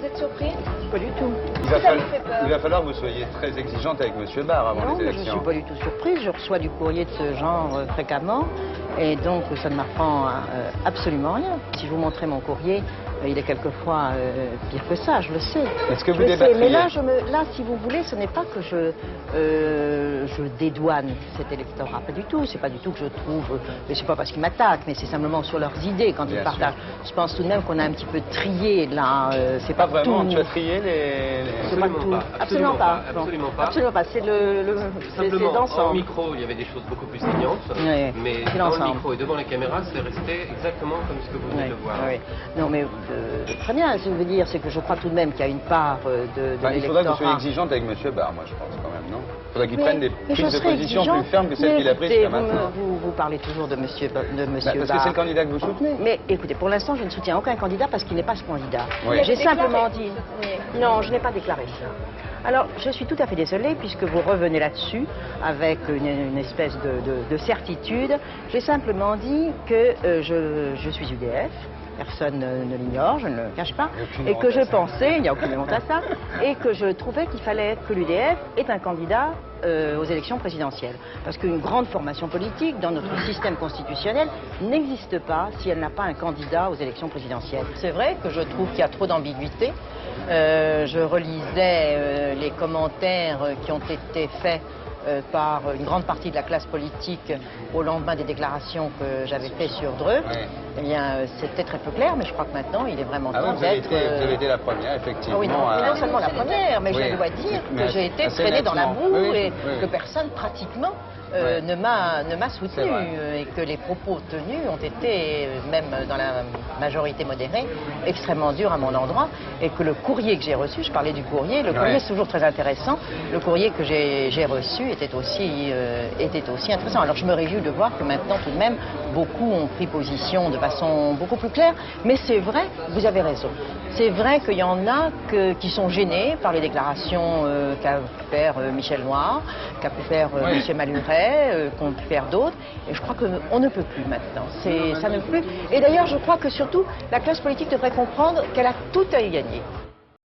vous êtes surpris? Pas du tout. Il va falloir que vous soyez très exigeante avec M. Barre avant Non, les mais élections. je ne suis pas du tout surprise. Je reçois du courrier de ce genre fréquemment. Et donc, ça ne m'apprend absolument rien. Si je vous montrais mon courrier, il est quelquefois pire que ça, je le sais. Est-ce que vous Je le sais, débattriez? mais là, si vous voulez, ce n'est pas que je dédouane cet électorat. Pas du tout. C'est pas du tout que je trouve... mais c'est pas parce qu'ils m'attaquent, mais c'est simplement sur leurs idées quand Bien ils partagent. sûr. Je pense tout de même qu'on a un petit peu trié, là. C'est Pas pas vraiment, tout. tu as trié les... C'est pas tout. Absolument pas. Absolument Bon. pas. Absolument pas. C'est Simplement, en d'ensemble. micro, il y avait des choses beaucoup plus saignantes, Oui, mais c'est dans le l'ensemble. micro et devant les caméras, c'est resté exactement comme ce que vous venez de voir. Oui. Non, mais très bien, ce que je veux dire, c'est que je crois tout de même qu'il y a une part de Enfin, il faudrait que vous soyez l'électorat. exigeante avec M. Barre, moi je pense quand même, non? Il faudrait qu'il Mais- prenne des mais je prises de serai position exigeante. plus fermes que celles Mais qu'il a prises écoutez, jusqu'à maintenant. vous parlez toujours de monsieur Parce que c'est Barre. le candidat que vous soutenez. Mais écoutez, pour l'instant, je ne soutiens aucun candidat parce qu'il n'est pas ce candidat. Oui. J'ai Déclaré. simplement dit... Non, je n'ai pas déclaré ça. Alors, je suis tout à fait désolée puisque vous revenez là-dessus avec une espèce de certitude. J'ai simplement dit que je suis UDF. Personne ne l'ignore, je ne le cache pas. Il n'y a aucune Et que honte je à ça. pensais, il n'y a aucune honte à ça, et que je trouvais qu'il fallait que l'UDF ait un candidat aux élections présidentielles. Parce qu'une grande formation politique, dans notre système constitutionnel, n'existe pas si elle n'a pas un candidat aux élections présidentielles. C'est vrai que je trouve qu'il y a trop d'ambiguïté. Je relisais les commentaires qui ont été faits par une grande partie de la classe politique au lendemain des déclarations que j'avais faites sur Dreux. Oui. Eh bien, c'était très peu clair, mais je crois que maintenant, il est vraiment Ah temps oui, vous avez, d'être... été la première, effectivement. Ah oui, non seulement la première, mais Oui. je dois dire Mais que j'ai été assez traînée dans la nettement. boue Oui, oui, et oui. que personne pratiquement Oui. ne m'a C'est soutenue vrai. et que les propos tenus ont été, même dans la majorité modérée, extrêmement durs à mon endroit et que le courrier que j'ai reçu, je parlais du courrier, le courrier Ouais. c'est toujours très intéressant, le courrier que j'ai reçu était aussi intéressant. Alors je me réjouis de voir que maintenant tout de même beaucoup ont pris position de façon beaucoup plus claire, mais c'est vrai, vous avez raison, c'est vrai qu'il y en a qui sont gênés par les déclarations qu'a pu faire Michel Noir, qu'a pu faire Oui. M. Maluret, qu'ont pu faire d'autres, et je crois qu'on ne peut plus maintenant, ça ne peut plus. Et d'ailleurs je crois que surtout la classe politique devrait comprendre qu'elle a tout à y gagner.